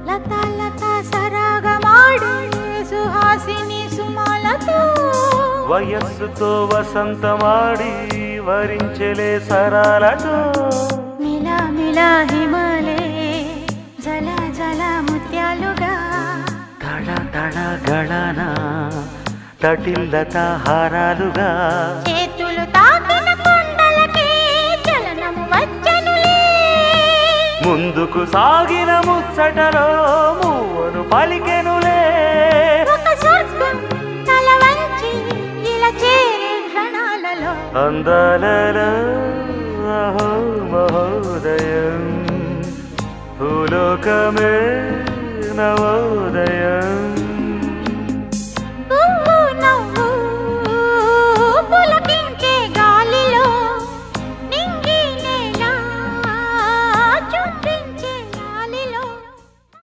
లతా లతా సరాగమాడే సుహాసిని సుమాలతో వయస్సుతో వసంతమాడి వరించెలే సరాలతో మిలా మిలా హిమాలే జల జల ముత్యాలుగా తడ తడ గళన తటిల్లత హారాలుగా చేతులు తాకిన కొండలకే చలనము వచ్చనులే ముందుకు సాగిన ముచ్చటలో మూవను పలికెనులే ఒక స్వర్గం తల వంచి ఇలా చేరే క్షణాలలో అందాలలో అహో మహోదయం భూలోకమే నవోదయం